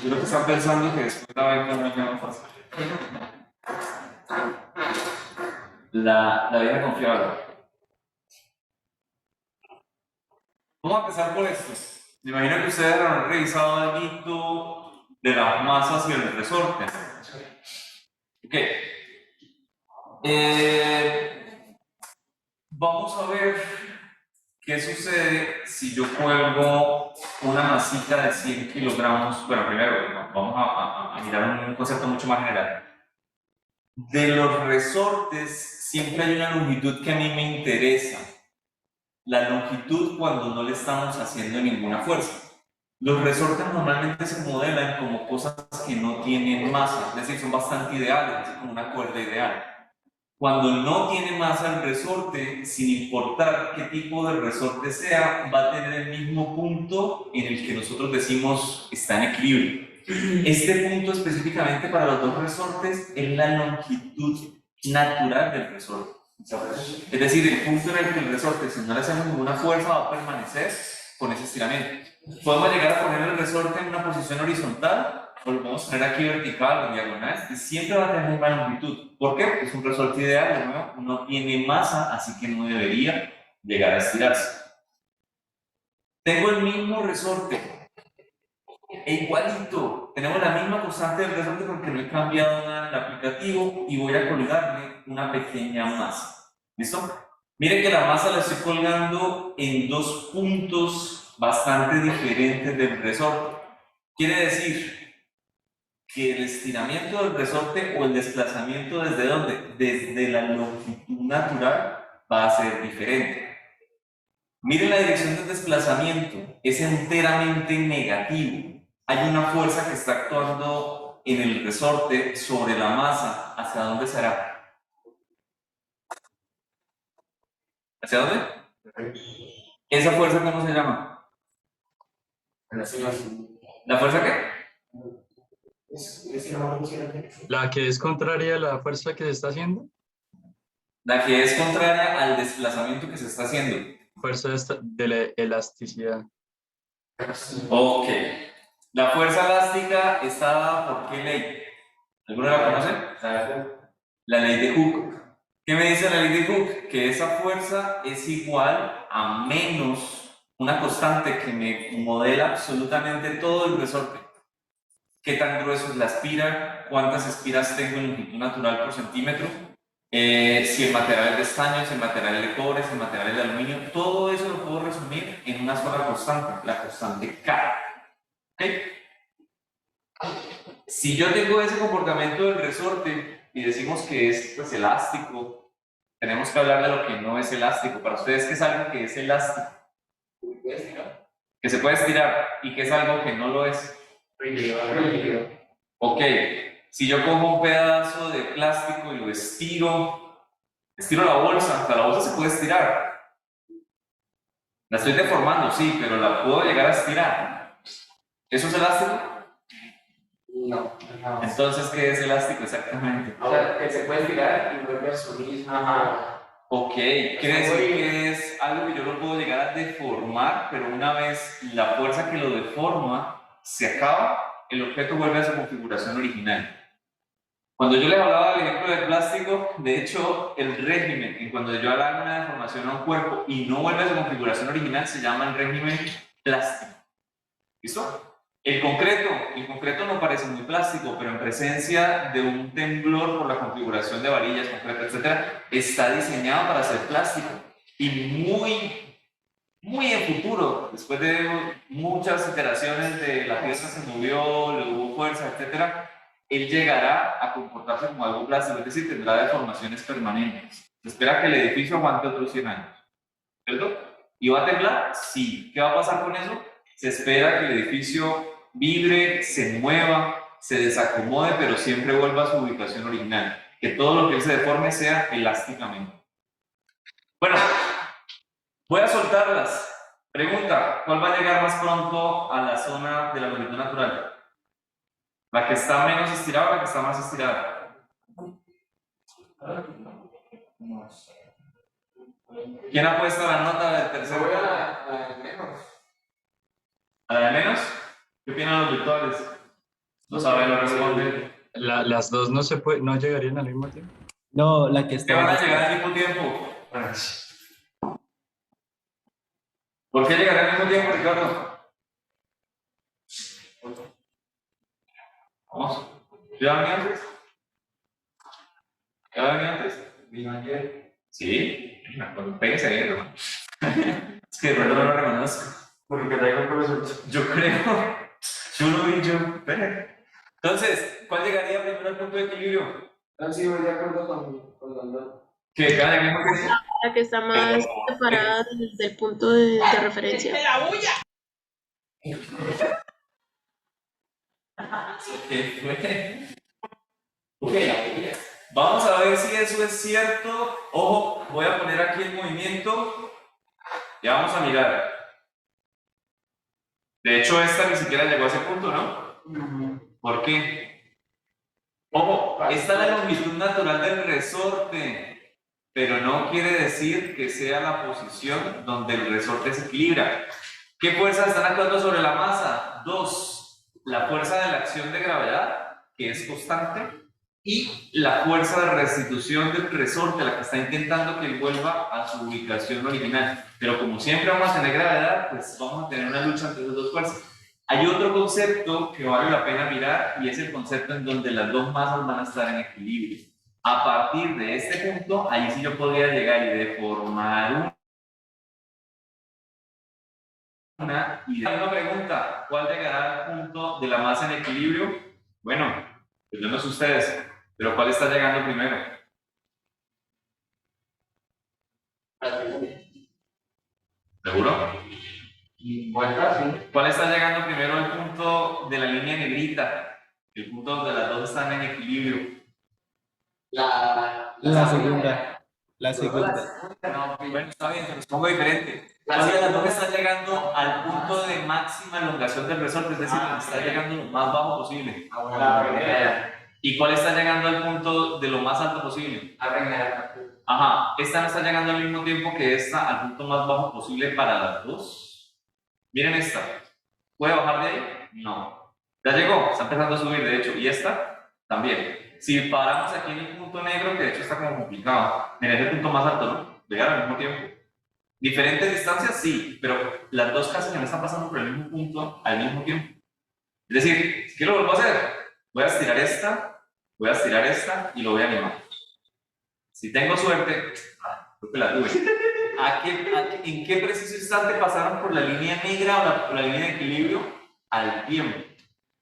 Yo lo que están pensando que después la venta no es más fácil. La vieja confiable. Vamos a empezar por esto. Me imagino que ustedes han revisado el mito de las masas y el resorte. Ok. Vamos a ver qué sucede si yo cuelgo una masita de 100 kilogramos. Bueno, primero, vamos a mirar un concepto mucho más general. De los resortes, siempre hay una longitud que a mí me interesa. La longitud cuando no le estamos haciendo ninguna fuerza. Los resortes normalmente se modelan como cosas que no tienen masa, es decir, son bastante ideales, así como una cuerda ideal. Cuando no tiene masa el resorte, sin importar qué tipo de resorte sea, va a tener el mismo punto en el que nosotros decimos está en equilibrio. Este punto específicamente para los dos resortes es la longitud natural del resorte. Es decir, el punto en el que el resorte, si no le hacemos ninguna fuerza, va a permanecer con ese estiramiento. Podemos llegar a poner el resorte en una posición horizontal, o lo podemos poner aquí vertical o diagonal, y siempre va a tener la misma longitud. ¿Por qué? Porque es un resorte ideal, no tiene masa, así que no debería llegar a estirarse. Tengo el mismo resorte, e igualito, tenemos la misma constante del resorte porque no he cambiado nada en el aplicativo y voy a colgarle una pequeña masa. ¿Listo? Miren que la masa la estoy colgando en dos puntos bastante diferentes del resorte. Quiere decir que el estiramiento del resorte o el desplazamiento ¿desde dónde? Desde la longitud natural va a ser diferente. Miren la dirección del desplazamiento, es enteramente negativo. Hay una fuerza que está actuando en el resorte sobre la masa. ¿Hacia dónde será? ¿Hacia dónde? ¿Esa fuerza cómo se llama? ¿La fuerza qué? La que es contraria a la fuerza que se está haciendo. La que es contraria al desplazamiento que se está haciendo. Fuerza de la elasticidad. Ok. La fuerza elástica está dada por qué ley. ¿Alguno la conoce? La ley de Hooke. ¿Qué me dice la ley de Hooke? Que esa fuerza es igual a menos una constante que me modela absolutamente todo el resorte. ¿Qué tan grueso es la espira? ¿Cuántas espiras tengo en longitud natural por centímetro? Si el material es de estaño, si el material es de cobre, si el material es de aluminio. Todo eso lo puedo resumir en una sola constante, la constante K. ¿Okay? Si yo tengo ese comportamiento del resorte y decimos que es pues, elástico, tenemos que hablar de lo que no es elástico. Para ustedes, ¿qué es algo que es elástico? Que se puede estirar y que es algo que no lo es. Ok, si yo cojo un pedazo de plástico y lo estiro la bolsa, o sea, la bolsa se puede estirar. La estoy deformando, sí, pero la puedo llegar a estirar. ¿Eso es elástico? No. Entonces, ¿qué es elástico exactamente? O sea, que se puede estirar y vuelve a su misma. Ok, quiere decir que es algo que yo lo puedo llegar a deformar, pero una vez la fuerza que lo deforma se acaba, el objeto vuelve a su configuración original. Cuando yo les hablaba del ejemplo del plástico, de hecho, el régimen, en cuando yo hago una deformación a un cuerpo y no vuelve a su configuración original, se llama el régimen plástico. ¿Listo? El concreto no parece muy plástico, pero en presencia de un temblor por la configuración de varillas, concreto, etc., está diseñado para ser plástico. Y muy en futuro, después de muchas iteraciones de la pieza se movió, le hubo fuerza, etc., él llegará a comportarse como algo plástico, es decir, tendrá deformaciones permanentes. Se espera que el edificio aguante otros 100 años. ¿Cierto? ¿Y va a temblar? Sí. ¿Qué va a pasar con eso? Se espera que el edificio vibre, se mueva, se desacomode, pero siempre vuelva a su ubicación original. Que todo lo que él se deforme sea elásticamente. Bueno, voy a soltarlas. Pregunta, ¿cuál va a llegar más pronto a la zona de la longitud natural? ¿La que está menos estirada o la que está más estirada? ¿Quién ha puesto la nota del tercero? Voy a menos. ¿A la de menos? ¿Qué opinan los virtuales? No saben, no responden. Las dos no llegarían al mismo tiempo. No, la que ¿Qué está van en a llegar al mismo tiempo? ¿Por qué llegarán al mismo tiempo, Ricardo? Vamos. ¿Ya venía antes? ¿Ya venía antes? Vino ayer. Sí. Péguese ahí, hermano. Es que de verdad no lo reconozco. Por lo que traigo el profesor. Yo creo. Yo lo vi yo. Espere. Entonces, ¿cuál llegaría primero al punto de equilibrio? Sí, voy de acuerdo con los dos. Que cada al mismo tiempo. La que está más separada desde el punto de referencia. ¿Qué fue? Ok, vamos a ver si eso es cierto. Ojo, voy a poner aquí el movimiento. Ya vamos a mirar. De hecho, esta ni siquiera llegó a ese punto, ¿no? ¿Por qué? Ojo, esta es la longitud natural del resorte, pero no quiere decir que sea la posición donde el resorte se equilibra. ¿Qué fuerzas están actuando sobre la masa? Dos, la fuerza de la acción de gravedad, que es constante, y la fuerza de restitución del resorte, la que está intentando que él vuelva a su ubicación original. Pero como siempre vamos a tener gravedad, pues vamos a tener una lucha entre esas dos fuerzas. Hay otro concepto que vale la pena mirar y es el concepto en donde las dos masas van a estar en equilibrio. A partir de este punto, ahí sí yo podría llegar y deformar una idea. Una pregunta, ¿cuál llegará al punto de la masa en equilibrio? Bueno, pues yo no sé ustedes, pero ¿cuál está llegando primero? ¿Seguro? Vuelta, sí. ¿Cuál está llegando primero al punto de la línea negrita? El punto donde las dos están en equilibrio. La segunda. La segunda. No, Bueno, está bien, se los pongo diferente. ¿Cuál de las dos está llegando al punto de máxima elongación del resorte? Es decir, está llegando lo más bajo posible. la primera. ¿Y cuál está llegando al punto de lo más alto posible? La primera. Ajá, esta no está llegando al mismo tiempo que esta al punto más bajo posible para las dos. Miren esta. ¿Puede bajar de ahí? No. Ya llegó, está empezando a subir de hecho. ¿Y esta? También. Si paramos aquí en el punto negro, que de hecho está como complicado, miren, es el punto más alto, ¿no? Llegar al mismo tiempo. Diferentes distancias, sí, pero las dos casi me están pasando por el mismo punto al mismo tiempo. Es decir, ¿qué lo vuelvo a hacer? Voy a estirar esta y lo voy a animar. Si tengo suerte, creo que la tuve. ¿En qué preciso instante pasaron por la línea negra o por la línea de equilibrio? Al tiempo.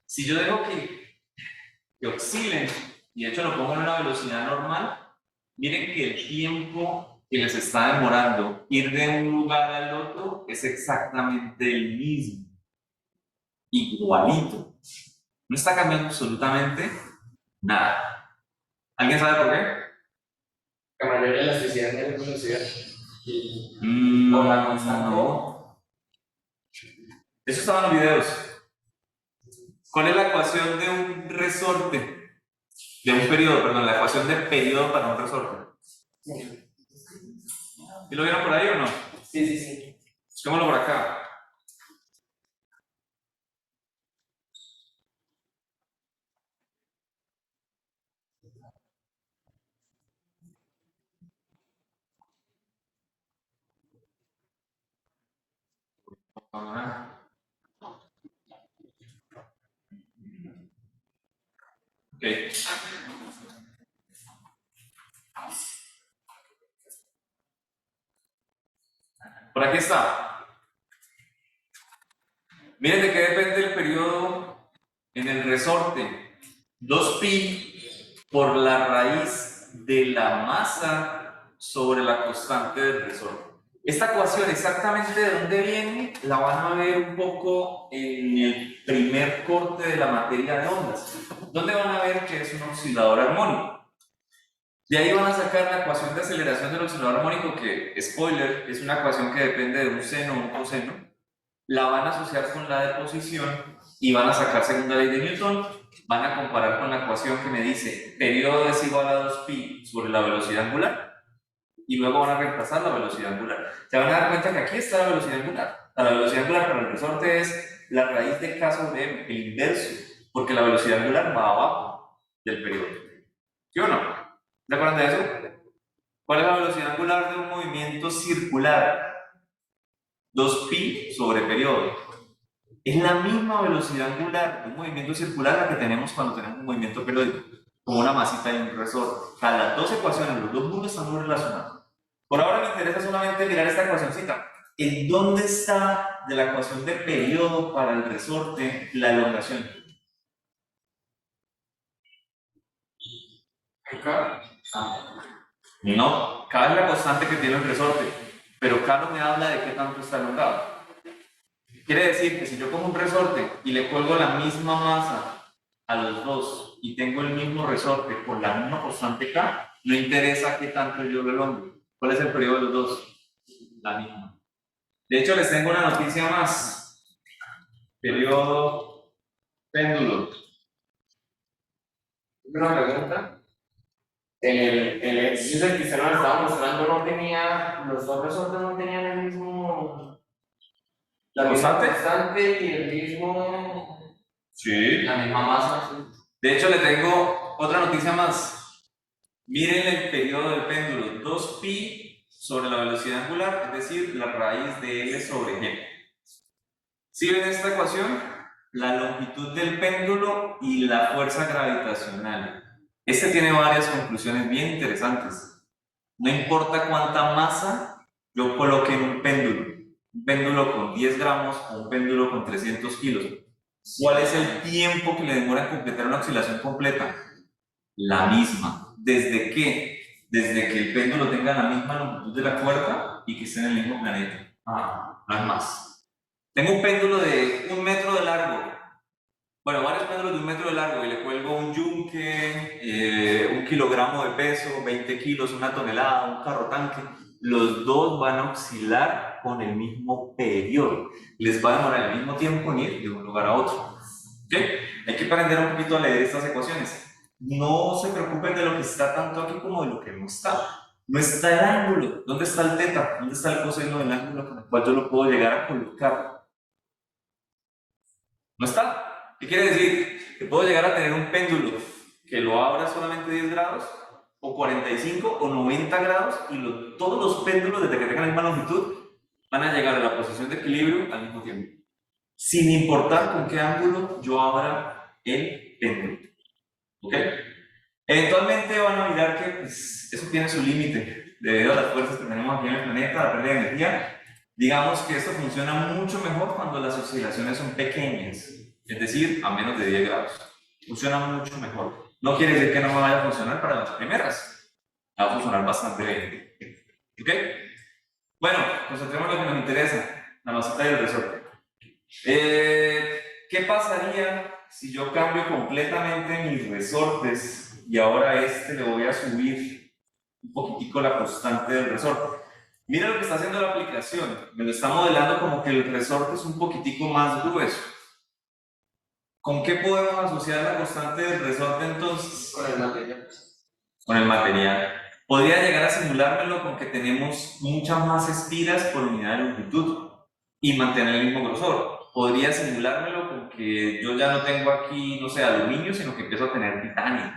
Si yo dejo que oscilen, y de hecho lo pongo en una velocidad normal, miren que el tiempo que les está demorando ir de un lugar al otro es exactamente el mismo. Igualito. No está cambiando absolutamente nada. ¿Alguien sabe por qué? La mayor elasticidad de la velocidad. No, Por la constante. no. Eso estaba en los videos. ¿Cuál es la ecuación de un resorte? De un periodo, perdón, la ecuación de periodo para un resorte. ¿Y lo vieron por ahí o no? Sí. Busquémoslo por acá. Ok. Por aquí está. Miren de qué depende el periodo en el resorte. 2pi por la raíz de la masa sobre la constante del resorte. Esta ecuación exactamente de dónde viene la van a ver un poco en el primer corte de la materia de ondas, donde van a ver que es un oscilador armónico. De ahí van a sacar la ecuación de aceleración del oscilador armónico, que, spoiler, es una ecuación que depende de un seno o un coseno. La van a asociar con la de posición y van a sacar segunda ley de Newton. Van a comparar con la ecuación que me dice periodo es igual a 2pi sobre la velocidad angular. Y luego van a reemplazar la velocidad angular. Se van a dar cuenta que aquí está la velocidad angular. La velocidad angular para el resorte es la raíz de K sobre M, el inverso, porque la velocidad angular va abajo del periodo. ¿Sí o no? ¿Se acuerdan de eso? ¿Cuál es la velocidad angular de un movimiento circular? 2pi sobre periodo. Es la misma velocidad angular de un movimiento circular la que tenemos cuando tenemos un movimiento periódico, como una masita y un resorte. O sea, las dos ecuaciones, los dos mundos están muy relacionados. Por ahora me interesa solamente mirar esta ecuacióncita. ¿En dónde está de la ecuación de periodo para el resorte la elongación? Acá. No, K es la constante que tiene el resorte, pero K no me habla de qué tanto está elongado. Quiere decir que si yo cojo un resorte y le cuelgo la misma masa a los dos y tengo el mismo resorte por la misma constante K, no interesa qué tanto yo lo elongue. ¿Cuál es el periodo de los dos? La misma. De hecho, les tengo una noticia más. Periodo péndulo. Una pregunta. El ejercicio del que usted nos estaba mostrando no tenía, los dos resortes no tenían el mismo. La misma ¿Constante? constante y el mismo. Sí. La misma masa. Sí. De hecho, le tengo otra noticia más. Miren el periodo del péndulo. 2pi sobre la velocidad angular, es decir, la raíz de L sobre G. ¿Sí ven esta ecuación? La longitud del péndulo y la fuerza gravitacional. Este tiene varias conclusiones bien interesantes. No importa cuánta masa yo coloque en un péndulo con 10 gramos o un péndulo con 300 kilos. ¿Cuál es el tiempo que le demora en completar una oscilación completa? La misma. ¿Desde qué? Desde que el péndulo tenga la misma longitud de la cuerda y que esté en el mismo planeta. No es más. Tengo un péndulo de 1 metro de largo. Bueno, varios péndulos de 1 metro de largo y le cuelgo un yunque, 1 kilogramo de peso, 20 kilos, 1 tonelada, un carro tanque. Los dos van a oscilar con el mismo periodo. Les va a demorar el mismo tiempo en ir de un lugar a otro. ¿Ok? Hay que aprender un poquito a leer estas ecuaciones. No se preocupen de lo que está tanto aquí como de lo que no está. No está el ángulo. ¿Dónde está el teta? ¿Dónde está el coseno del ángulo con el cual yo lo puedo llegar a colocar? ¿No está? ¿Qué quiere decir? Que puedo llegar a tener un péndulo que lo abra solamente 10 grados, o 45 o 90 grados, y todos los péndulos, desde que tengan la misma longitud, van a llegar a la posición de equilibrio al mismo tiempo, sin importar con qué ángulo yo abra el péndulo. ¿Ok? Eventualmente van a mirar que pues, eso tiene su límite, debido a las fuerzas que tenemos aquí en el planeta, la pérdida de energía. Digamos que esto funciona mucho mejor cuando las oscilaciones son pequeñas, es decir, a menos de 10 grados. Funciona mucho mejor. No quiere decir que no me vaya a funcionar para las primeras. Va a funcionar bastante bien. ¿Ok? Bueno, concentremos en lo que nos interesa, la masita y el resorte. ¿Qué pasaría si yo cambio completamente mis resortes y ahora a este le voy a subir un poquitico la constante del resorte? Mira lo que está haciendo la aplicación. Me lo está modelando como que el resorte es un poquitico más grueso. ¿Con qué podemos asociar la constante del resorte entonces? Con el material. Con el material. Podría llegar a simulármelo con que tenemos muchas más espiras por unidad de longitud y mantener el mismo grosor. Podría simulármelo con que yo ya no tengo aquí, no sé, aluminio, sino que empiezo a tener titanio.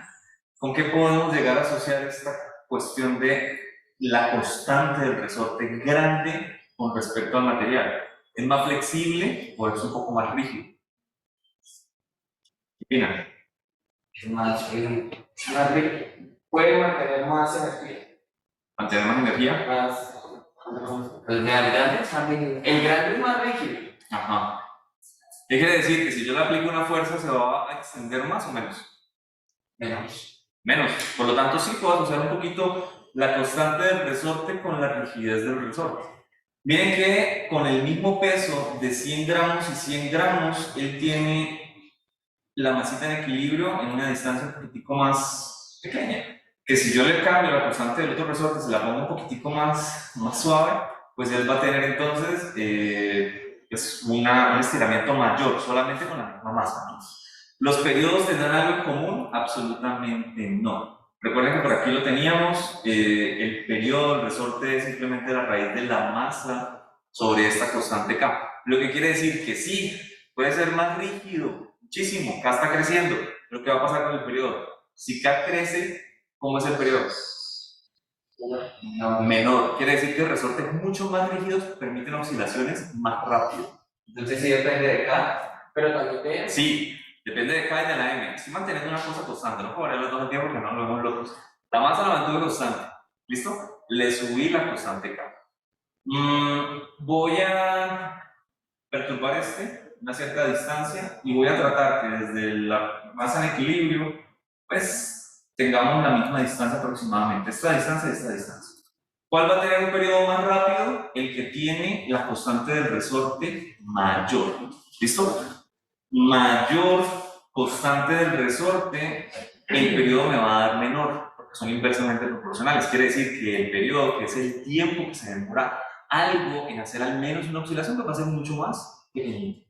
¿Con qué podemos llegar a asociar esta cuestión de la constante del resorte grande con respecto al material? ¿Es más flexible o es un poco más rígido? ¿Qué opinan? Es más rico. Puede mantener más energía. ¿Mantener más energía? Más. El grande es más rígido. El grande es más rígido. Ajá. ¿Qué quiere decir? Que si yo le aplico una fuerza, ¿se va a extender más o menos? Menos. Menos. Por lo tanto, sí puedo asociar un poquito la constante del resorte con la rigidez del resorte. Miren que con el mismo peso de 100 gramos y 100 gramos, él tiene la masita en equilibrio en una distancia un poquitico más pequeña. Que si yo le cambio la constante del otro resorte, se la pongo un poquitico más suave, pues él va a tener entonces pues un estiramiento mayor, solamente con la misma masa. ¿Los periodos tendrán algo en común? Absolutamente no. Recuerden que por aquí lo teníamos, el periodo del resorte es simplemente la raíz de la masa sobre esta constante K. Lo que quiere decir que sí, puede ser más rígido, muchísimo. K está creciendo. Pero ¿qué va a pasar con el periodo? Si K crece, ¿cómo es el periodo? Menor. Quiere decir que resortes mucho más rígidos permiten oscilaciones más rápido. Entonces sí depende de K. Pero también de... Sí, depende de K y de la M. Estoy manteniendo una cosa constante. No puedo variar los dos al tiempo porque no lo vemos locos. La masa la mantuve constante. ¿Listo? Le subí la constante K. Voy a perturbar una cierta distancia, y voy a tratar que desde la masa en equilibrio, pues tengamos la misma distancia aproximadamente. Esta distancia y esta distancia. ¿Cuál va a tener un periodo más rápido? El que tiene la constante del resorte mayor. ¿Listo? Mayor constante del resorte, el periodo me va a dar menor, porque son inversamente proporcionales. Quiere decir que el periodo, que es el tiempo que se demora algo en hacer al menos una oscilación, va a ser mucho más pequeño.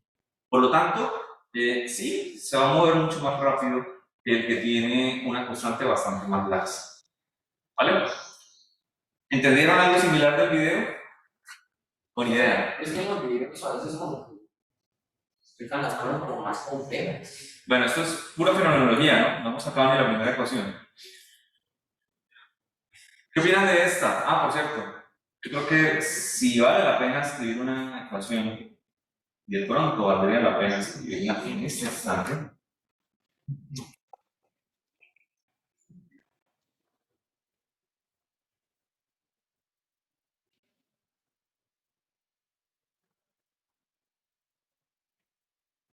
Por lo tanto, sí, se va a mover mucho más rápido que el que tiene una constante bastante más laxa. ¿Vale? ¿Entendieron algo similar del video? Con idea. Es que en los videos a veces como que explican las cosas como más complejas. Bueno, esto es pura fenomenología, ¿no? No hemos sacado ni la primera ecuación. ¿Qué opinan de esta? Ah, por cierto, yo creo que si vale la pena escribir una ecuación, y de pronto valdría la pena escribirla en este instante.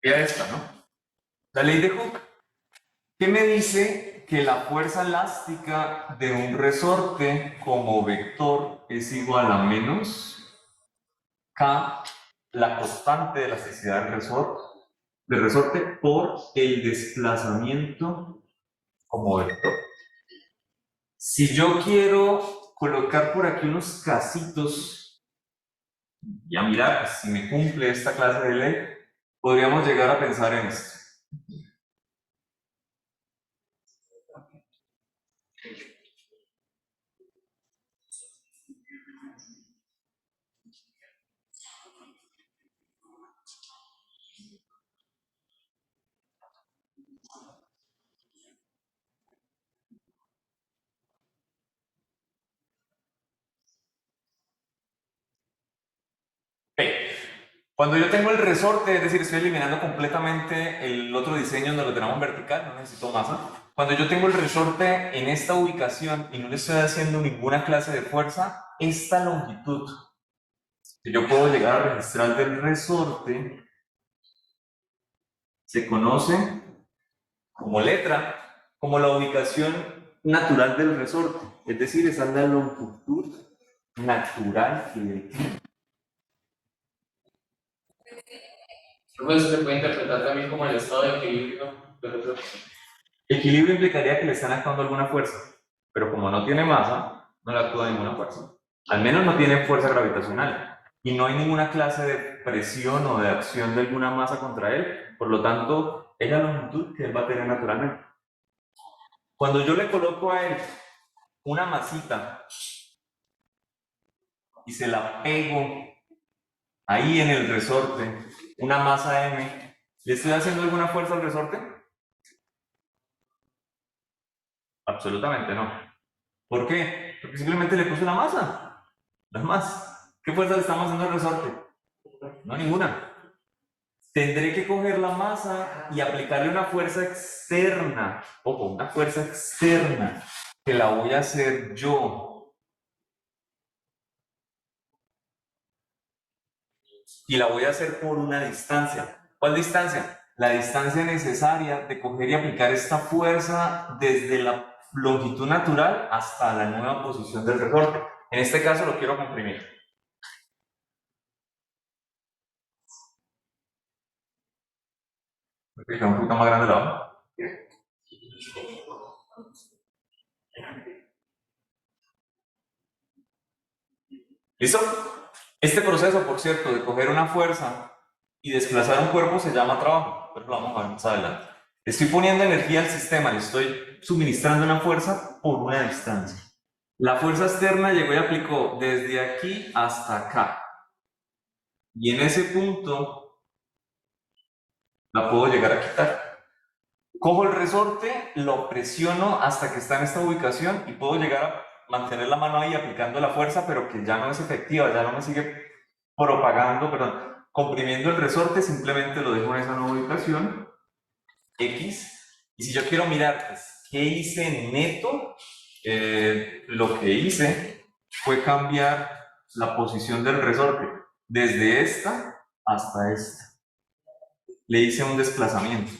Ya esta, ¿no? La ley de Hooke. ¿Qué me dice? Que la fuerza elástica de un resorte como vector es igual a menos K, la constante de elasticidad del resorte por el desplazamiento como vector. Si yo quiero colocar por aquí unos casitos y a mirar si me cumple esta clase de ley, podríamos llegar a pensar en esto. Cuando yo tengo el resorte, es decir, estoy eliminando completamente el otro diseño donde lo tenemos vertical, no necesito masa. Cuando yo tengo el resorte en esta ubicación y no le estoy haciendo ninguna clase de fuerza, esta longitud que yo puedo llegar a registrar del resorte se conoce como letra, como la ubicación natural del resorte. Es decir, esa es la longitud natural que tiene. Pues se puede interpretar también como el estado de equilibrio. Equilibrio implicaría que le están actuando alguna fuerza, pero como no tiene masa, no le actúa ninguna fuerza. Al menos no tiene fuerza gravitacional. Y no hay ninguna clase de presión o de acción de alguna masa contra él, por lo tanto, es la longitud que él va a tener naturalmente. Cuando yo le coloco a él una masita y se la pego ahí en el resorte, una masa M, ¿le estoy haciendo alguna fuerza al resorte? Absolutamente no. ¿Por qué? Porque simplemente le puse una masa. No más. ¿Qué fuerza le estamos haciendo al resorte? No, ninguna. Tendré que coger la masa y aplicarle una fuerza externa. Ojo, una fuerza externa que la voy a hacer yo. Y la voy a hacer por una distancia. ¿Cuál distancia? La distancia necesaria de coger y aplicar esta fuerza desde la longitud natural hasta la nueva posición del resorte. En este caso lo quiero comprimir. Porque queda un poquito más grande la hoja. ¿Listo? Este proceso, por cierto, de coger una fuerza y desplazar un cuerpo se llama trabajo, pero lo vamos a ver más adelante. Estoy poniendo energía al sistema, le estoy suministrando una fuerza por una distancia. La fuerza externa llegó y aplicó desde aquí hasta acá. Y en ese punto la puedo llegar a quitar. Cojo el resorte, lo presiono hasta que está en esta ubicación y puedo llegar a mantener la mano ahí aplicando la fuerza, pero que ya no es efectiva, ya no me sigue propagando, perdón, comprimiendo el resorte, simplemente lo dejo en esa nueva ubicación, X, y si yo quiero mirar pues, qué hice neto, lo que hice fue cambiar la posición del resorte desde esta hasta esta. Le hice un desplazamiento.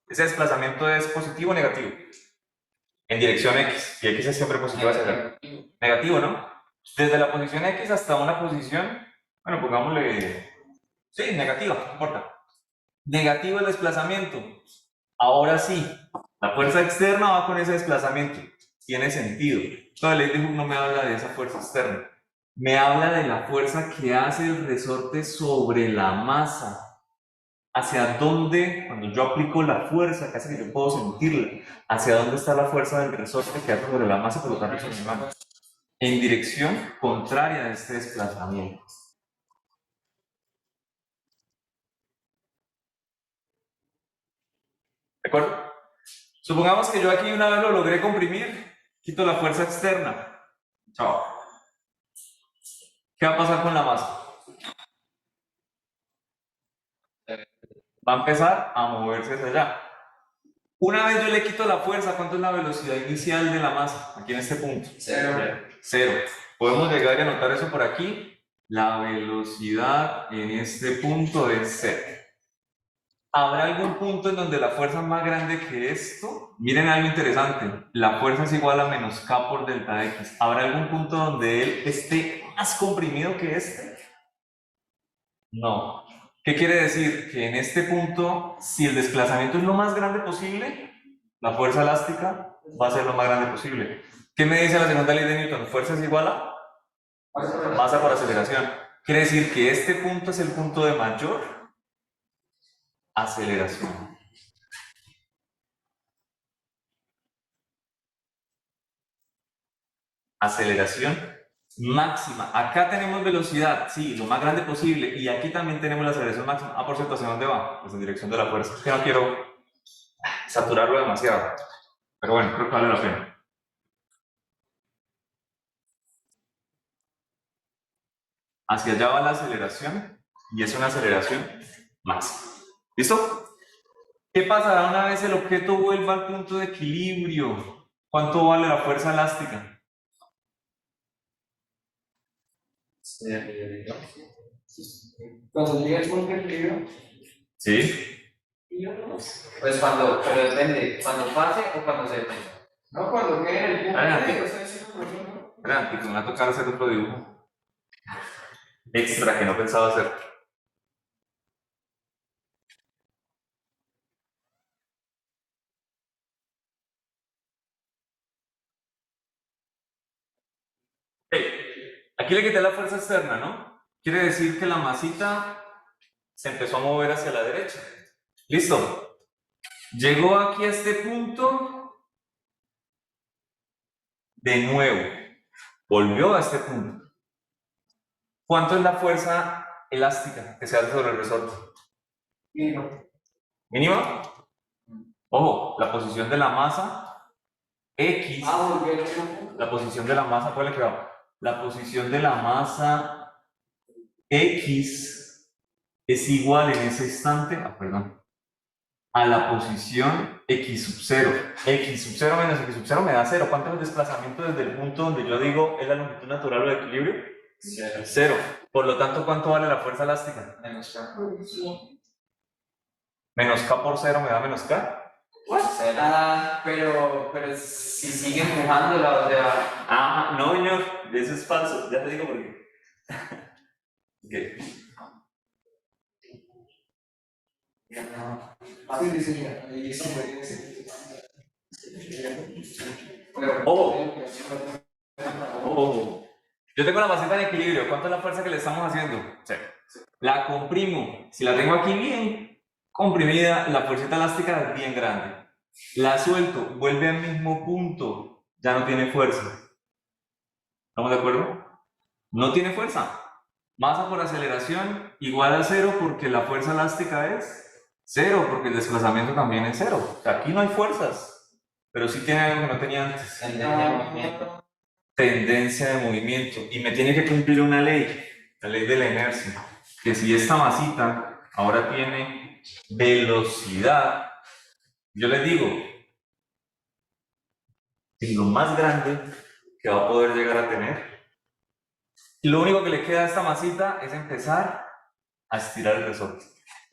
¿Ese desplazamiento es positivo o negativo? En dirección X, y X es siempre positivo hacia acá. Negativo, ¿no? Desde la posición X hasta una posición, bueno, pongámosle, sí, negativa, no importa. Negativo el desplazamiento. Ahora sí, la fuerza externa va con ese desplazamiento. Tiene sentido. La ley de Hooke no me habla de esa fuerza externa. Me habla de la fuerza que hace el resorte sobre la masa. Hacia dónde, cuando yo aplico la fuerza, que hace que yo puedo sentirla, hacia dónde está la fuerza del resorte que hace sobre la masa, por lo tanto sobre mi mano. En dirección contraria a este desplazamiento. ¿De acuerdo? Supongamos que yo aquí una vez lo logré comprimir, quito la fuerza externa. Chao. ¿Qué va a pasar con la masa? Va a empezar a moverse hacia allá. Una vez yo le quito la fuerza, ¿cuánto es la velocidad inicial de la masa? Aquí en este punto. Cero. Podemos llegar y anotar eso por aquí. La velocidad en este punto es cero. ¿Habrá algún punto en donde la fuerza es más grande que esto? Miren algo interesante. La fuerza es igual a menos K por delta X. ¿Habrá algún punto donde él esté más comprimido que este? No. ¿Qué quiere decir? Que en este punto, si el desplazamiento es lo más grande posible, la fuerza elástica va a ser lo más grande posible. ¿Qué me dice la segunda ley de Newton? Fuerza es igual a masa por aceleración. Quiere decir que este punto es el punto de mayor aceleración. Aceleración máxima. Acá tenemos velocidad, sí, lo más grande posible. Y aquí también tenemos la aceleración máxima. Ah, por cierto, ¿hacia dónde va? Pues en dirección de la fuerza. Es que no quiero saturarlo demasiado. Pero bueno, creo que vale la pena. Hacia allá va la aceleración y es una aceleración máxima. ¿Listo? ¿Qué pasará una vez el objeto vuelva al punto de equilibrio? ¿Cuánto vale la fuerza elástica? Cuando llegue el punto de equilibrio, ¿Sí? pues cuando, pero depende, cuando pase o cuando se detenga. No, cuando quede en el punto de equilibrio, Espera, que me va a tocar hacer otro dibujo extra que no pensaba hacer. Aquí le quité la fuerza externa, ¿no? Quiere decir que la masita se empezó a mover hacia la derecha. Listo. Llegó aquí a este punto. De nuevo. Volvió a este punto. ¿Cuánto es la fuerza elástica que se hace sobre el resorte? ¿Mínima? Ojo, la posición de la masa X. La posición de la masa, ¿cuál le quedó? La posición de la masa X es igual en ese instante, a la posición X sub 0. X sub 0 menos X sub 0 me da 0. ¿Cuánto es el desplazamiento desde el punto donde yo digo es la longitud natural o de equilibrio? 0. Por lo tanto, ¿cuánto vale la fuerza elástica? Menos K. Menos K por 0 me da menos K. Pero si sigue empujándola, o sea. Ah, no, señor, eso es falso. Ya te digo por qué. Okay. Oh. Yo tengo la masita en equilibrio. ¿Cuánto es la fuerza que le estamos haciendo? 0. La comprimo. Si la tengo aquí bien comprimida, la fuerza elástica es bien grande. La suelto, vuelve al mismo punto, ya no tiene fuerza. ¿Estamos de acuerdo? No tiene fuerza. Masa por aceleración igual a 0 porque la fuerza elástica es Cero, porque el desplazamiento también es cero. O sea, aquí no hay fuerzas, pero sí tiene algo que no tenía antes. Tendencia de movimiento. Y me tiene que cumplir una ley, la ley de la inercia. Que si esta masita ahora tiene velocidad, yo les digo, es lo más grande que va a poder llegar a tener. Y lo único que le queda a esta masita es empezar a estirar el resorte.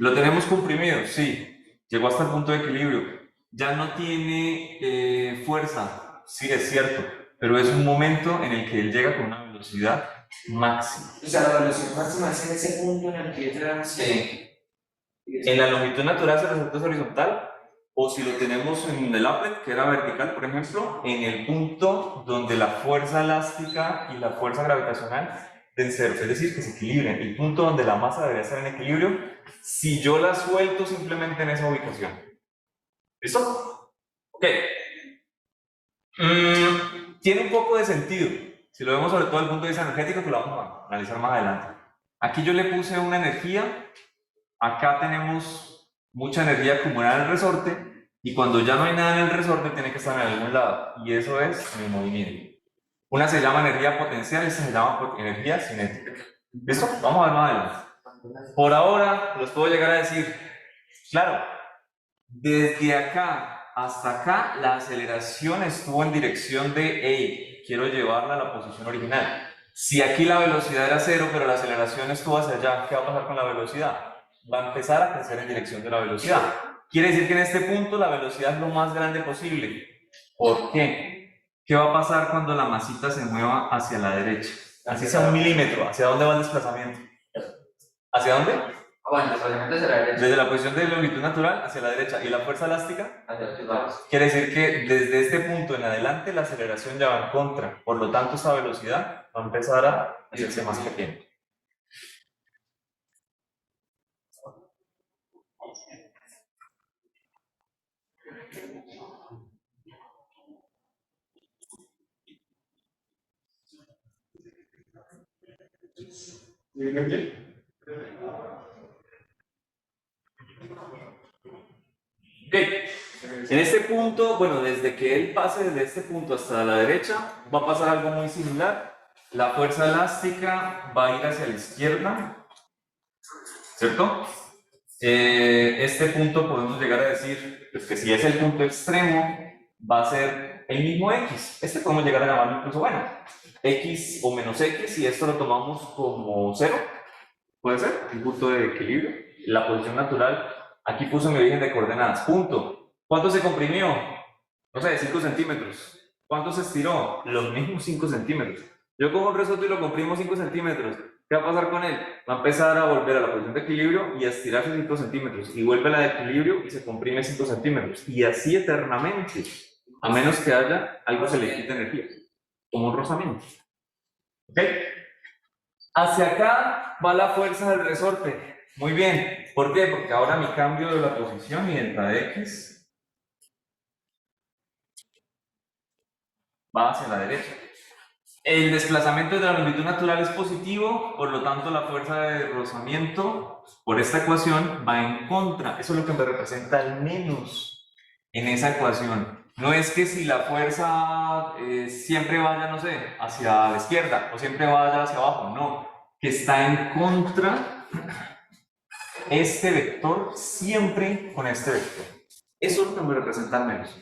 ¿Lo tenemos comprimido? Sí. Llegó hasta el punto de equilibrio. Ya no tiene fuerza. Sí, es cierto. Pero es un momento en el que él llega con una velocidad máxima. O sea, la velocidad máxima es en ese punto en el que entra. Sí. En la longitud natural el resorte es horizontal, o si lo tenemos en el applet, que era vertical, por ejemplo, en el punto donde la fuerza elástica y la fuerza gravitacional den cero, es decir, que se equilibren, el punto donde la masa debería estar en equilibrio, si yo la suelto simplemente en esa ubicación. ¿Listo? Ok. Tiene un poco de sentido, si lo vemos sobre todo desde el punto de vista energético, que lo vamos a analizar más adelante. Aquí yo le puse una energía. Acá tenemos mucha energía acumulada en el resorte y cuando ya no hay nada en el resorte tiene que estar en algún lado y eso es en el movimiento. Una se llama energía potencial y esta se llama energía cinética. ¿Listo? Vamos a ver más adelante. Por ahora los puedo llegar a decir, claro, desde acá hasta acá la aceleración estuvo en dirección de, hey, quiero llevarla a la posición original. Si aquí la velocidad era cero pero la aceleración estuvo hacia allá, ¿qué va a pasar con la velocidad? Va a empezar a crecer en dirección de la velocidad. Quiere decir que en este punto la velocidad es lo más grande posible. ¿Por qué? ¿Qué va a pasar cuando la masita se mueva hacia la derecha? Así sea 1 milímetro. ¿Hacia dónde va el desplazamiento? ¿Hacia dónde? Bueno, el desplazamiento hacia la derecha. Desde la posición de longitud natural hacia la derecha. ¿Y la fuerza elástica? Hacia los lados. Quiere decir que desde este punto en adelante la aceleración ya va en contra. Por lo tanto, esta velocidad va a empezar a hacerse más pequeña. Ok, en este punto, bueno, desde que él pase desde este punto hasta la derecha, va a pasar algo muy similar. La fuerza elástica va a ir hacia la izquierda, ¿cierto? Este punto podemos llegar a decir pues, que si es el punto extremo, va a ser el mismo X. Este podemos llegar a llamarlo incluso, bueno, X o menos X, y esto lo tomamos como 0, puede ser, un punto de equilibrio. La posición natural, aquí puse mi origen de coordenadas, punto. ¿Cuánto se comprimió? No sé, 5 centímetros. ¿Cuánto se estiró? Los mismos 5 centímetros. Yo cojo un resorte y lo comprimo 5 centímetros. ¿Qué va a pasar con él? Va a empezar a volver a la posición de equilibrio y a estirarse 5 centímetros. Y vuelve a la de equilibrio y se comprime 5 centímetros. Y así eternamente. A menos que haya algo que se le quite energía. Como un rozamiento. ¿Ok? Hacia acá va la fuerza del resorte. Muy bien. ¿Por qué? Porque ahora mi cambio de la posición y delta de X va hacia la derecha. El desplazamiento de la longitud natural es positivo, por lo tanto la fuerza de rozamiento por esta ecuación va en contra. Eso es lo que me representa el menos en esa ecuación. No es que si la fuerza siempre vaya, no sé, hacia la izquierda o siempre vaya hacia abajo, no. Que está en contra este vector siempre con este vector. Eso es lo que me representa el menos.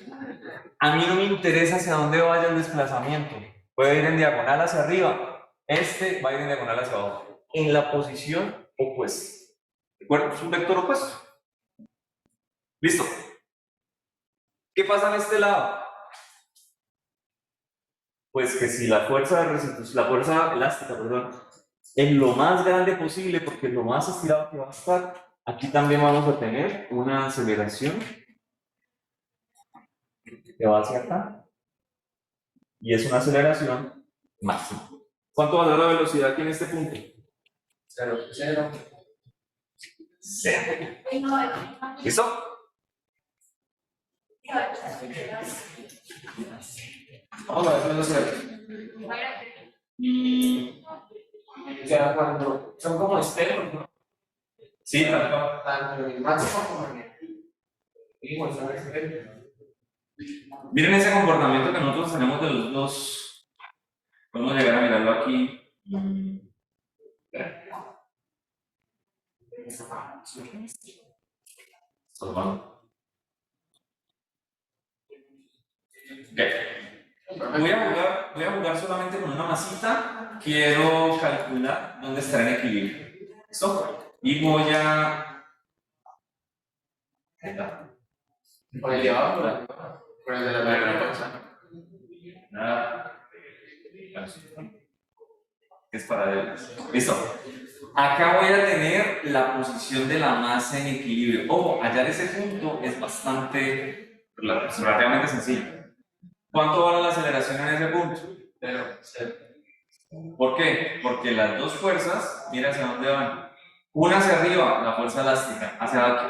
A mí no me interesa hacia dónde vaya el desplazamiento. Puede ir en diagonal hacia arriba. Este va a ir en diagonal hacia abajo. En la posición opuesta. ¿De acuerdo? Es un vector opuesto. ¿Listo? ¿Qué pasa en este lado? Pues que si la fuerza de restitución, la fuerza elástica, perdón, es lo más grande posible, porque es lo más estirado que va a estar, aquí también vamos a tener una aceleración que va hacia acá. Y es una aceleración máxima. ¿Cuánto va a dar la velocidad aquí en este punto? 0, 0. 0. ¿Listo? Vamos a ver, 0. O sea, cuando son como espejos, ¿no? Sí, tal cual. tanto en el máximo como en el mínimo son excelentes. Miren ese comportamiento que nosotros tenemos de los dos. Podemos llegar a mirarlo aquí. Ok. Voy a jugar solamente con una masita. Quiero calcular dónde estará en equilibrio. ¿Listo? Y voy a. Por el de abajo, por el de la primera cosa. Nada. Es para él. Listo. Acá voy a tener la posición de la masa en equilibrio. Ojo, hallar ese punto es relativamente sencillo. ¿Cuánto vale la aceleración en ese punto? Pero, ¿Por qué? Porque las dos fuerzas, mira hacia dónde van. Una hacia arriba, la fuerza elástica.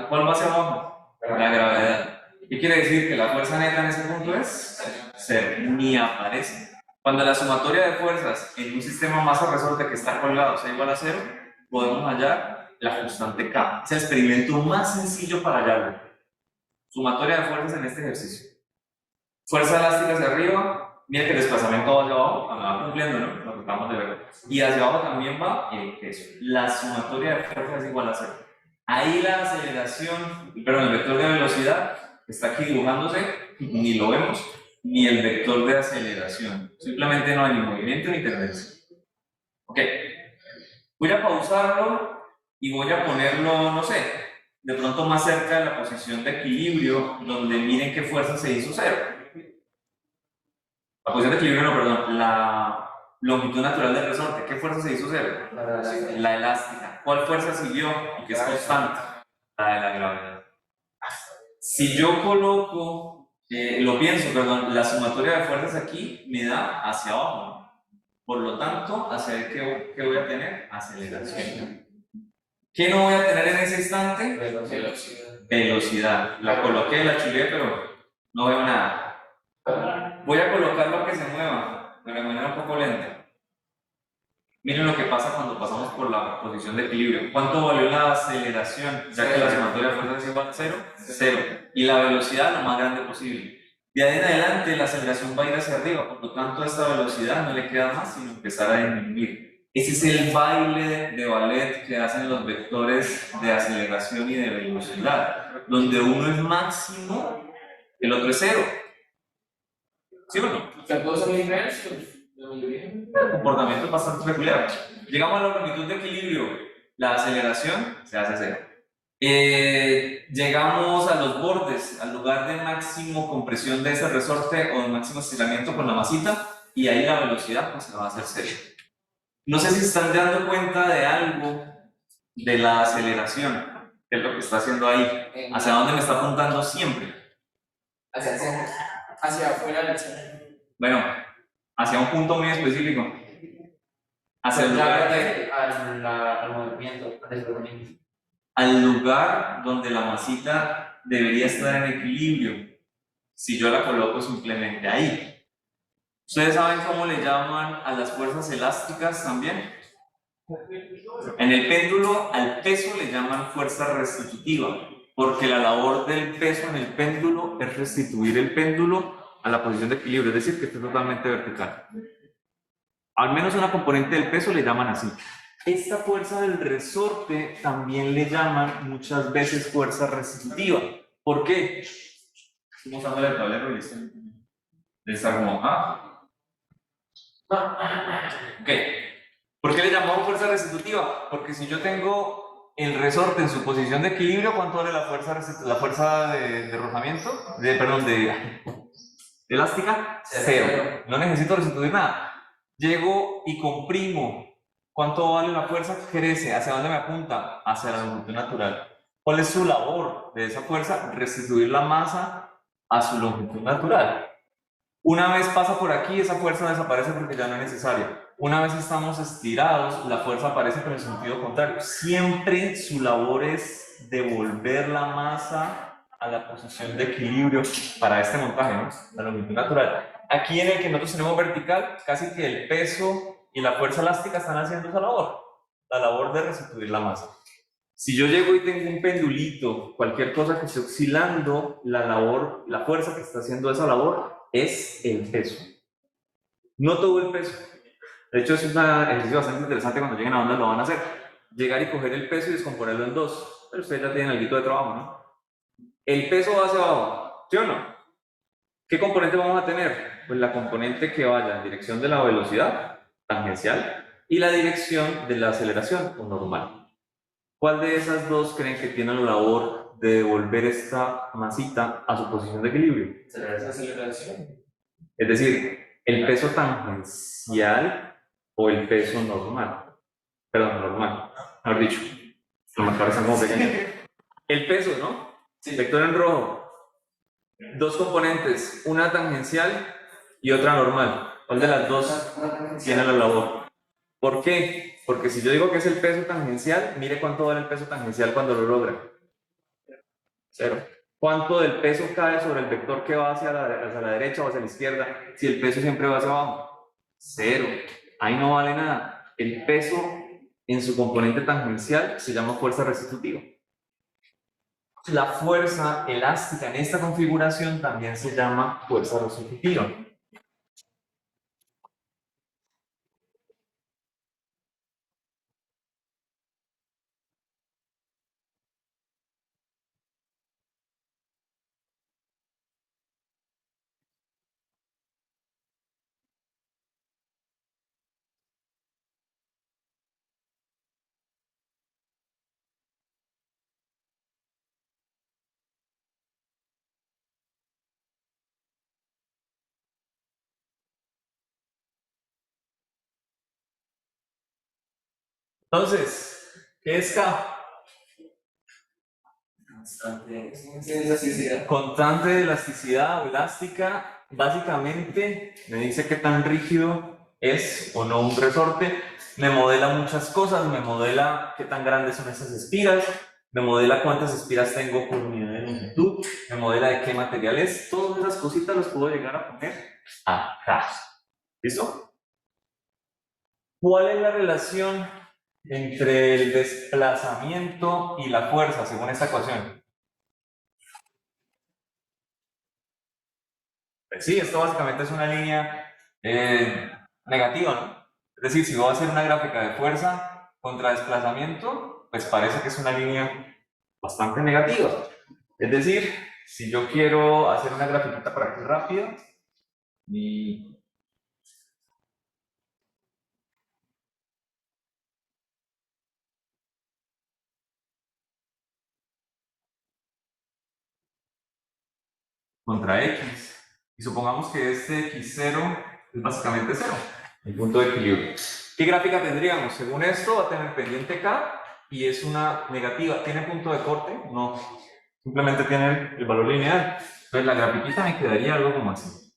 ¿Cuál va hacia abajo? La gravedad. ¿Qué quiere decir? Que la fuerza neta en ese punto es cero, ni aparece. Cuando la sumatoria de fuerzas en un sistema masa-resorte que está colgado sea igual a cero, podemos hallar la constante K. Es el experimento más sencillo para hallarlo. Sumatoria de fuerzas en este ejercicio. Fuerza elástica hacia arriba, mira que el desplazamiento va hacia abajo, va cumpliendo, ¿no? Lo que acabamos de ver. Y hacia abajo también va el peso. La sumatoria de fuerzas es igual a cero. Ahí la aceleración, perdón, el vector de velocidad está aquí dibujándose, ni lo vemos, ni el vector de aceleración. Simplemente no hay ni movimiento ni tendencia. Ok. Voy a pausarlo y voy a ponerlo, no sé, de pronto más cerca de la posición de equilibrio, donde miren qué fuerza se hizo cero. La posición de equilibrio, no, perdón, la longitud natural del resorte, ¿qué fuerza se hizo cero? La elástica. ¿Cuál fuerza siguió y que es constante? La de la gravedad. Si yo coloco, la sumatoria de fuerzas aquí me da hacia abajo, ¿no? Por lo tanto, ¿hacia qué voy a tener? Aceleración. ¿Qué no voy a tener en ese instante? Velocidad. La coloqué, la chuleé, pero no veo nada. Voy a colocar lo que se mueva, pero de manera un poco lenta. Miren lo que pasa cuando pasamos por la posición de equilibrio. ¿Cuánto valió la aceleración? Ya que la sumatoria de fuerzas es igual a cero. Cero. Y la velocidad lo más grande posible. De ahí en adelante la aceleración va a ir hacia arriba, por lo tanto a esta velocidad no le queda más sino empezar a disminuir. Ese es el baile de ballet que hacen los vectores de aceleración y de velocidad, donde uno es máximo, el otro es cero. ¿Sí o no? los dos son inversos. El comportamiento es bastante peculiar. Llegamos a la longitud de equilibrio, la aceleración se hace cero. Llegamos a los bordes, al lugar de máximo compresión de ese resorte o de máximo estiramiento con la masita, y ahí la velocidad pues se va a hacer cero. No sé si se están dando cuenta de algo de la aceleración, que es lo que está haciendo ahí, hacia dónde me está apuntando siempre. Hacia el centro. Hacia afuera del centro. Bueno, hacia un punto muy específico. Hacia el lugar de... al movimiento, al desplazamiento. Al lugar donde la masita debería estar en equilibrio, si yo la coloco simplemente ahí. ¿Ustedes saben cómo le llaman a las fuerzas elásticas también? En el péndulo, al peso le llaman fuerza restitutiva, porque la labor del peso en el péndulo es restituir el péndulo a la posición de equilibrio, es decir, que esté totalmente vertical. Al menos una componente del peso le llaman así. Esta fuerza del resorte también le llaman muchas veces fuerza restitutiva. ¿Por qué? Estamos usando el tablero y está como, ok. ¿Por qué le llamamos fuerza restitutiva? Porque si yo tengo el resorte en su posición de equilibrio, ¿cuánto vale la fuerza de rozamiento? De elástica, cero. No necesito restituir nada. Llego y comprimo. ¿Cuánto vale la fuerza? Crece. ¿Hacia dónde me apunta? Hacia la longitud natural. ¿Cuál es su labor de esa fuerza? Restituir la masa a su longitud natural. Una vez pasa por aquí, esa fuerza desaparece porque ya no es necesaria. Una vez estamos estirados, la fuerza aparece pero en sentido contrario. Siempre su labor es devolver la masa a la posición de equilibrio para este montaje, ¿no? La longitud natural. Aquí en el que nosotros tenemos vertical, casi que el peso y la fuerza elástica están haciendo esa labor, la labor de restituir la masa. Si yo llego y tengo un pendulito, cualquier cosa que esté oscilando, la fuerza que está haciendo esa labor es el peso. No todo el peso. De hecho, es un ejercicio bastante interesante cuando lleguen a donde lo van a hacer. Llegar y coger el peso y descomponerlo en dos. Pero ustedes ya tienen algo de trabajo, ¿no? El peso va hacia abajo, ¿sí o no? ¿Qué componente vamos a tener? Pues la componente que vaya en dirección de la velocidad, tangencial, y la dirección de la aceleración, o normal. ¿Cuál de esas dos creen que tiene la labor de devolver esta masita a su posición de equilibrio? ¿Será esa aceleración? Es decir, el peso tangencial o el peso normal. Perdón, normal, mejor dicho. Los marcadores están como pequeños. El peso, ¿no? Sí. Vector en rojo. Dos componentes, una tangencial y otra normal. ¿Cuál de las dos tiene la labor? ¿Por qué? Porque si yo digo que es el peso tangencial, mire cuánto vale el peso tangencial cuando lo logra. 0. ¿Cuánto del peso cae sobre el vector que va hacia la derecha o hacia la izquierda si el peso siempre va hacia abajo? 0. Ahí no vale nada. El peso en su componente tangencial se llama fuerza restitutiva. La fuerza elástica en esta configuración también se llama fuerza restitutiva. Entonces, ¿qué es K? Constante de elasticidad o elástica, básicamente me dice qué tan rígido es o no un resorte, me modela muchas cosas, me modela qué tan grandes son esas espiras, me modela cuántas espiras tengo por unidad de longitud, me modela de qué material es, todas esas cositas las puedo llegar a poner acá. ¿Listo? ¿Cuál es la relación entre el desplazamiento y la fuerza según esta ecuación? Pues sí, esto básicamente es una línea negativa, ¿no? Es decir, si voy a hacer una gráfica de fuerza contra desplazamiento, pues parece que es una línea bastante negativa. Es decir, si yo quiero hacer una grafiquita por aquí rápido, y contra X, y supongamos que este X0 es básicamente 0, el punto de equilibrio. ¿Qué gráfica tendríamos? Según esto va a tener pendiente K y es una negativa. ¿Tiene punto de corte? No, simplemente tiene el valor lineal. Entonces la grafiquita me quedaría algo como así.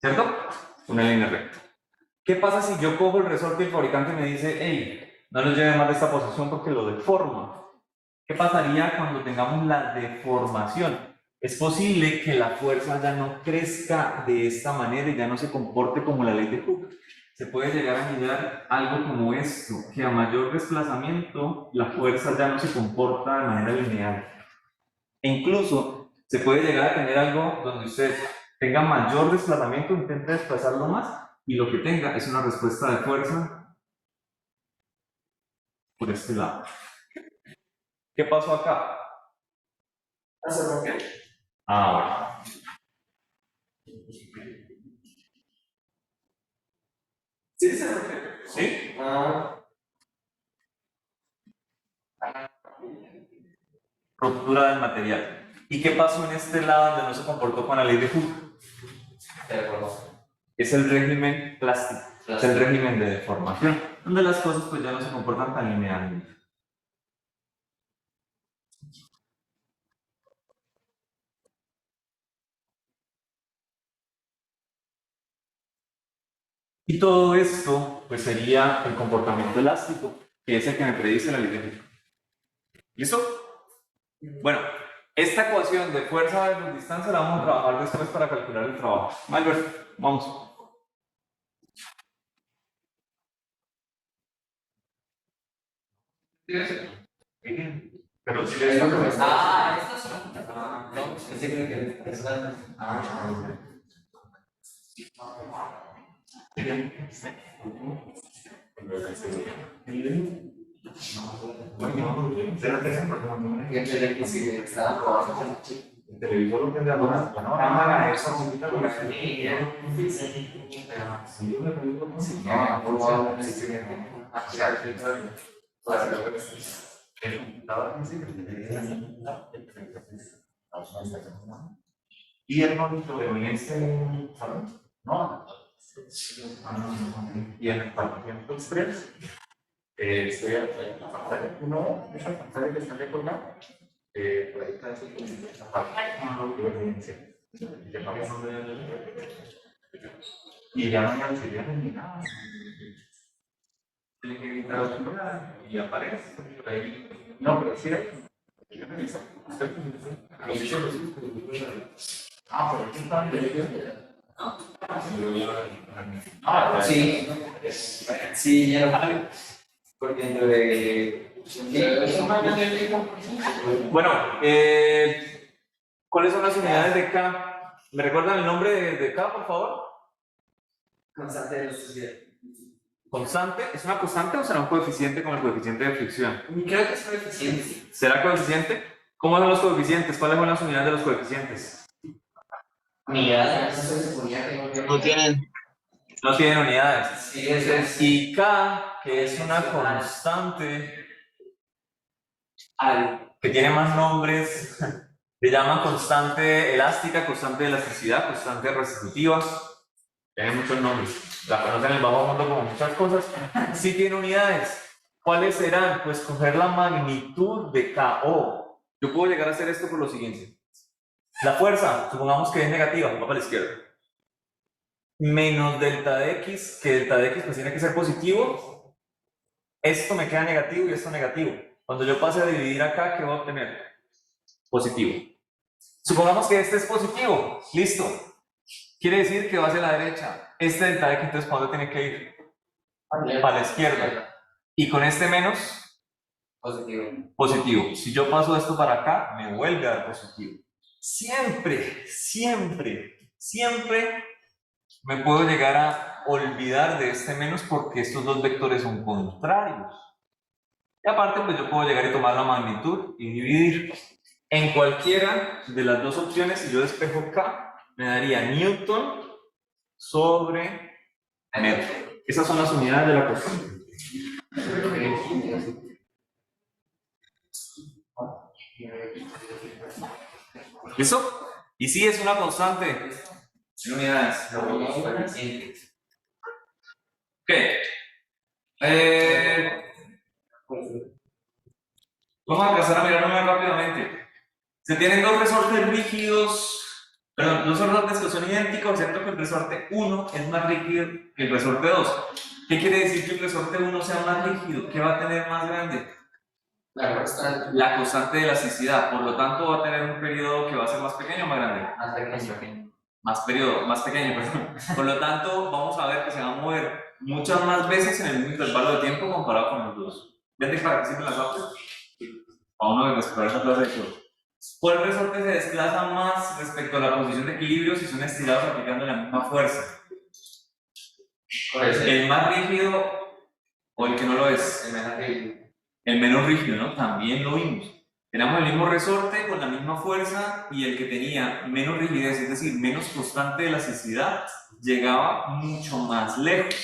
¿Cierto? Una línea recta. ¿Qué pasa si yo cojo el resorte y el fabricante me dice, hey, no lo lleve más de esta posición porque lo deforma? ¿Qué pasaría cuando tengamos la deformación? Es posible que la fuerza ya no crezca de esta manera y ya no se comporte como la ley de Hooke. Se puede llegar a mirar algo como esto, que a mayor desplazamiento la fuerza ya no se comporta de manera lineal. E incluso se puede llegar a tener algo donde usted tenga mayor desplazamiento, intente desplazarlo más y lo que tenga es una respuesta de fuerza por este lado. ¿Qué pasó acá? ¿Se rompió? Ahora. Sí, se rompió. ¿Sí? Ruptura del material. ¿Y qué pasó en este lado donde no se comportó con la ley de Hooke? De acuerdo. Es el régimen plástico, es el régimen de deformación, donde las cosas pues ya no se comportan tan linealmente. Y todo esto pues sería el comportamiento elástico, que es el que me predice la ley de Hooke. ¿Listo? Bueno, esta ecuación de fuerza versus distancia la vamos a trabajar después para calcular el trabajo. Albert, vamos. Pero si Es lo que me está. estos son. No, pensé que está. El televisor lo prende a la cámara, eso y el monitor en este salón, no. Y en el apartamento 3, estoy en la pantalla 1, esa pantalla que está recordada. Por ahí está esa parte. Y ya no me auxilian ni nada. Tiene que gritar a otro lado y aparece por ahí. No, pero sí hay. Ah, pero aquí está. Ah, Sí, sí, ya lo porque dentro de. Bueno, ¿cuáles son las unidades de K? ¿Me recuerdan el nombre de K, por favor? Constante de la sociedad. ¿Constante? ¿Es una constante o será un coeficiente con el coeficiente de fricción? Creo que es coeficiente. ¿Será coeficiente? ¿Cómo son los coeficientes? ¿Cuáles son las unidades de los coeficientes? Mira, no se suponía que No tienen. No tienen unidades. Sí, ese es. Y K, que es una constante que tiene más nombres, le llaman constante elástica, constante de elasticidad, constante restitutiva. Tiene muchos nombres. La conocen en el bajo mundo como muchas cosas. Sí tiene unidades. ¿Cuáles serán? Pues coger la magnitud de KO. Yo puedo llegar a hacer esto por lo siguiente. La fuerza, supongamos que es negativa, va para la izquierda. Menos delta de X, que delta de X pues tiene que ser positivo. Esto me queda negativo y esto negativo. Cuando yo pase a dividir acá, ¿qué voy a obtener? Positivo. Supongamos que este es positivo. Listo. Quiere decir que va hacia la derecha. Este delta de X, entonces, ¿para dónde tiene que ir? Para la izquierda. Y con este menos, Positivo. positivo. Si yo paso esto para acá, me vuelve a dar positivo. Siempre, siempre, siempre me puedo llegar a olvidar de este menos porque estos dos vectores son contrarios. Y aparte, pues yo puedo llegar y tomar la magnitud y dividir. En cualquiera de las dos opciones, si yo despejo K, me daría Newton sobre metro. Esas son las unidades de la cuestión. ¿Listo? Y sí, es una constante. En unidades. Ok. Vamos a pasar a mirarlo muy rápidamente. Se tienen dos resortes rígidos, perdón, dos resortes que son idénticos, excepto que el resorte 1 es más rígido que el resorte 2. ¿Qué quiere decir que el resorte 1 sea más rígido? ¿Qué va a tener más grande? La constante. La constante de elasticidad. Por lo tanto, va a tener un periodo que va a ser más pequeño o más grande. Más pequeño. Más pequeño, perdón. Por lo tanto, vamos a ver que se va a mover muchas más veces en el mismo intervalo de tiempo comparado con los dos. ¿Ven para qué sirven las otras? A uno de explorar esa clase de cosas. ¿Cuál resorte se desplaza más respecto a la posición de equilibrio si son estirados aplicando la misma fuerza? ¿El más rígido o el que no lo es? El menos rígido, ¿no? También lo vimos. Tenemos el mismo resorte con la misma fuerza y el que tenía menos rigidez, es decir, menos constante de elasticidad, llegaba mucho más lejos.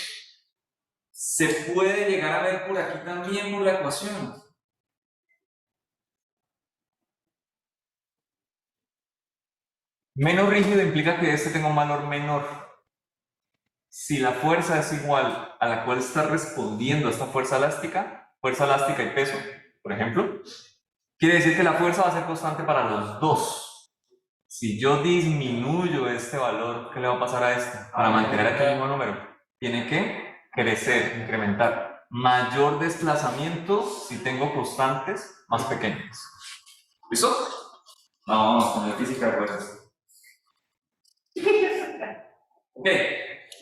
Se puede llegar a ver por aquí también por la ecuación. Menos rígido implica que este tenga un valor menor. Si la fuerza es igual a la cual está respondiendo esta fuerza elástica y peso, por ejemplo, quiere decir que la fuerza va a ser constante para los dos. Si yo disminuyo este valor, ¿qué le va a pasar a este? Para mantener aquí el mismo número, tiene que crecer, incrementar. Mayor desplazamiento si tengo constantes más pequeñas. ¿Listo? Vamos con la física de fuerzas. Ok,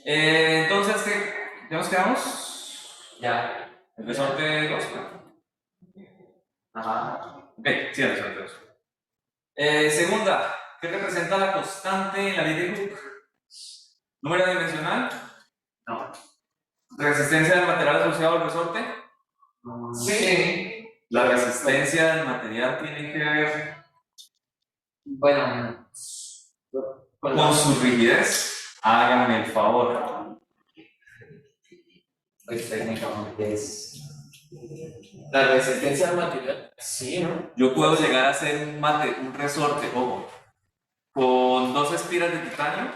entonces, ¿qué? ¿Ya nos quedamos? Ya. El resorte 2. Ajá. Ok, sí, resuelto eso. Segunda, ¿qué representa la constante en la ley de Hooke? ¿Número dimensional? No. ¿Resistencia del material asociado al resorte? Sí. La resistencia del material tiene que ver Bueno, con su rigidez. Háganme el favor. pues técnicamente es la resistencia al material. Sí, ¿no? Yo puedo llegar a hacer un resorte, ojo, con 2 espiras de titanio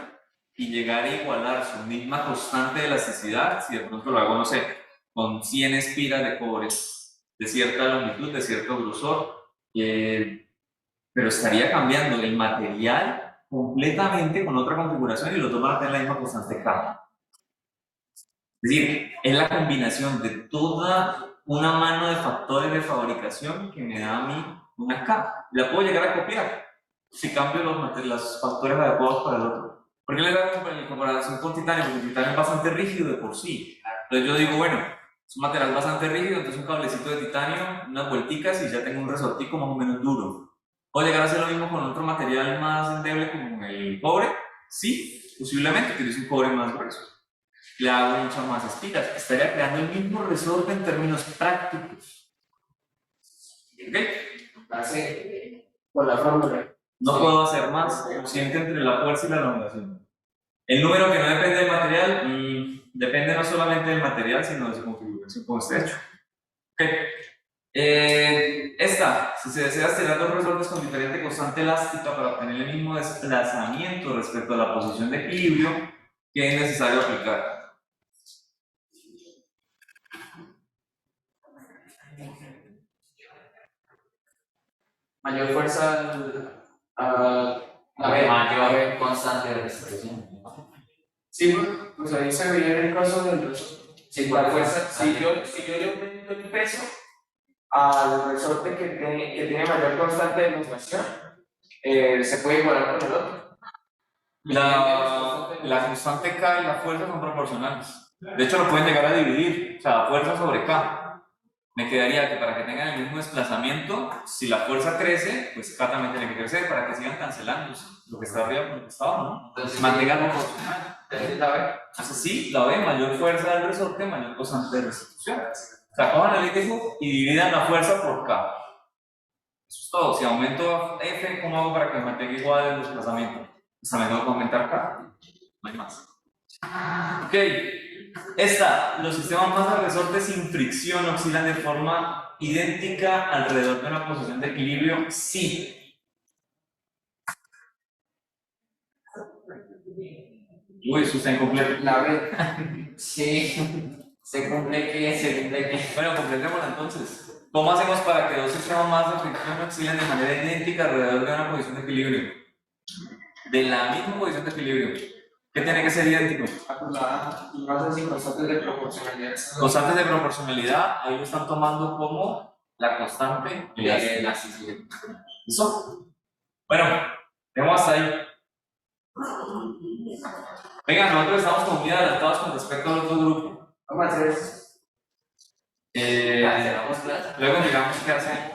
y llegar a igualar su misma constante de elasticidad, si de pronto lo hago, no sé, con 100 espiras de cobre de cierta longitud, de cierto grosor, pero estaría cambiando el material completamente con otra configuración y los dos van a tener la misma constante K. Es decir, es la combinación de toda una mano de factores de fabricación que me da a mí una K. La puedo llegar a copiar si cambio los factores adecuados para el otro. ¿Por qué le da en comparación con titanio? Porque el titanio es bastante rígido de por sí. Entonces yo digo, bueno, es un material bastante rígido, entonces un cablecito de titanio, unas vuelticas y ya tengo un resortico más o menos duro. ¿Puedo llegar a hacer lo mismo con otro material más endeble como el cobre? Sí, posiblemente, utilizo un cobre más grueso. Le hago muchas más espiras. Estaría creando el mismo resorte en términos prácticos. ¿Ok? Hace con la fórmula. No puedo hacer más, cociente entre la fuerza y la elongación. El número que no depende del material, depende no solamente del material, sino de su configuración como esté hecho. Ok. Esta, si se desea estirar 2 resortes con diferente constante elástica para obtener el mismo desplazamiento respecto a la posición de equilibrio, ¿qué es necesario aplicar? Mayor fuerza a ver, mayor constante de restricción. sí, pues ahí se veía en el caso del resorte. Sí, La fuerza, si yo le aumento el peso al resorte que tiene mayor constante de elongación, se puede igualar con el otro. La constante K y la fuerza son proporcionales. De hecho, lo pueden llegar a dividir, o sea, fuerza sobre K. Me quedaría que para que tengan el mismo desplazamiento, si la fuerza crece, pues K también tiene que crecer para que sigan cancelándose lo que está arriba con lo que está abajo, ¿no? Entonces, Mantengan proporcional. Entonces, la ve. Entonces, sí, la B, mayor fuerza del resorte, mayor constante de restitución. O sea, cojan la ley de Hooke y dividan la fuerza por K. Eso es todo. Si aumento F, ¿cómo hago para que me mantenga igual el desplazamiento? Pues también tengo que aumentar K. No hay más. Ok. Esta, los sistemas más de resorte sin fricción oscilan de forma idéntica alrededor de una posición de equilibrio. Sí. Uy, eso está incompleto. La ve. Sí. Se cumple que. Bueno, completémosla entonces. ¿Cómo hacemos para que 2 sistemas más de fricción oscilen de manera idéntica alrededor de una posición de equilibrio? De la misma posición de equilibrio. ¿Qué tiene que ser idéntico? No sé si constantes de proporcionalidad. Constantes de proporcionalidad, ahí lo están tomando como la constante de elasticidad. ¿Listo? Bueno, dejemos hasta ahí. Venga, nosotros estamos como muy adelantados con respecto al otro grupo. Vamos a hacer eso. Luego miramos qué hacen.